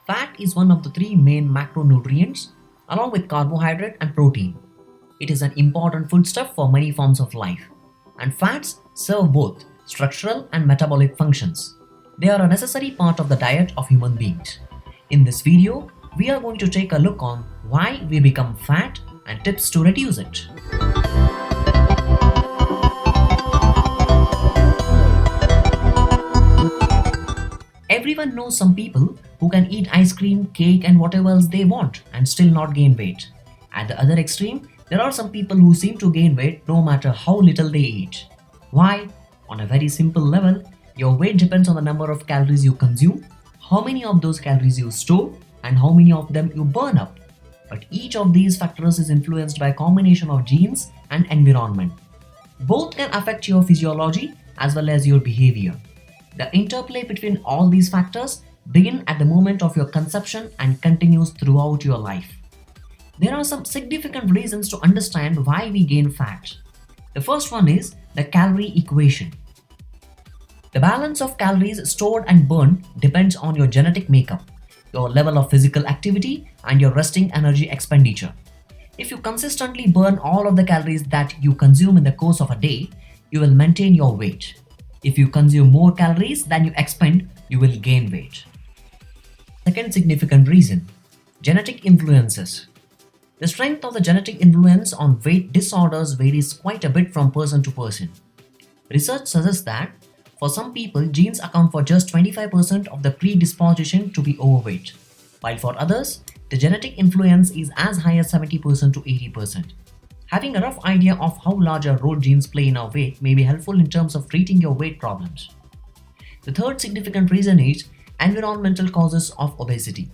Fat is one of the three main macronutrients, along with carbohydrate and protein. It is an important foodstuff for many forms of life, and fats serve both structural and metabolic functions. They are a necessary part of the diet of human beings. In this video, we are going to take a look on why we become fat and tips to reduce it. Everyone knows some people who can eat ice cream, cake, and whatever else they want and still not gain weight. At the other extreme, there are some people who seem to gain weight no matter how little they eat. Why? On a very simple level, your weight depends on the number of calories you consume, how many of those calories you store, and how many of them you burn up. But each of these factors is influenced by a combination of genes and environment. Both can affect your physiology as well as your behavior. The interplay between all these factors begin at the moment of your conception and continues throughout your life. There are some significant reasons to understand why we gain fat. The first one is the calorie equation. The balance of calories stored and burned depends on your genetic makeup, your level of physical activity, and your resting energy expenditure. If you consistently burn all of the calories that you consume in the course of a day, you will maintain your weight. If you consume more calories than you expend, you will gain weight. Second significant reason, genetic influences. The strength of the genetic influence on weight disorders varies quite a bit from person to person. Research suggests that for some people, genes account for just 25% of the predisposition to be overweight, while for others, the genetic influence is as high as 70% to 80%. Having a rough idea of how large a role genes play in our weight may be helpful in terms of treating your weight problems. The third significant reason is environmental causes of obesity.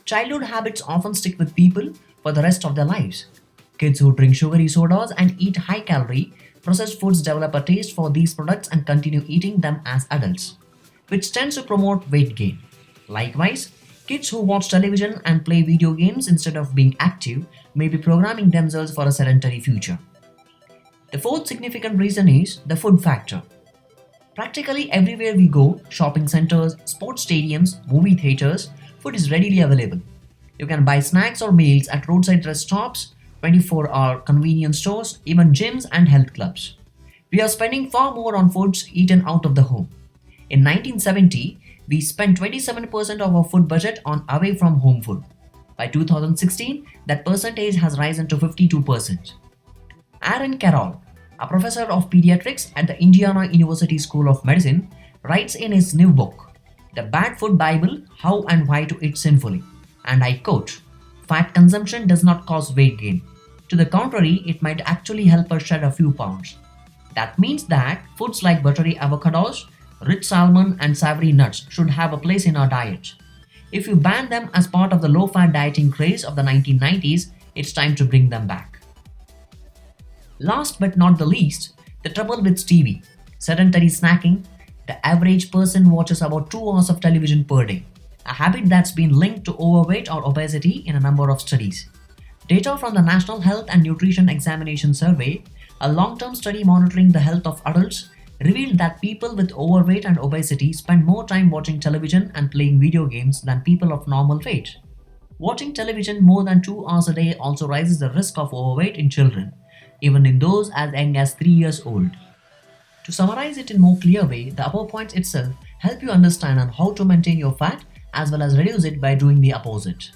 Childhood habits often stick with people for the rest of their lives. Kids who drink sugary sodas and eat high-calorie, processed foods develop a taste for these products and continue eating them as adults, which tends to promote weight gain. Likewise, kids who watch television and play video games instead of being active may be programming themselves for a sedentary future. The fourth significant reason is the food factor. Practically everywhere we go, shopping centers, sports stadiums, movie theaters, food is readily available. You can buy snacks or meals at roadside rest stops, 24-hour convenience stores, even gyms and health clubs. We are spending far more on foods eaten out of the home. In 1970, we spent 27% of our food budget on away from home food. By 2016, that percentage has risen to 52%. Aaron Carroll, a professor of pediatrics at the Indiana University School of Medicine, writes in his new book, The Bad Food Bible: How and Why to Eat Sinfully, and I quote, "Fat consumption does not cause weight gain. To the contrary, it might actually help us shed a few pounds." That means that foods like buttery avocados, rich salmon, and savory nuts should have a place in our diet. If you ban them as part of the low-fat dieting craze of the 1990s, it's time to bring them back. Last but not the least, the trouble with TV, sedentary snacking. The average person watches about 2 hours of television per day, a habit that's been linked to overweight or obesity in a number of studies. Data from the National Health and Nutrition Examination Survey, a long-term study monitoring the health of adults, revealed that people with overweight and obesity spend more time watching television and playing video games than people of normal weight. Watching television more than 2 hours a day also raises the risk of overweight in children, even in those as young as 3 years old. To summarize it in a more clear way, the above points itself help you understand on how to maintain your fat as well as reduce it by doing the opposite.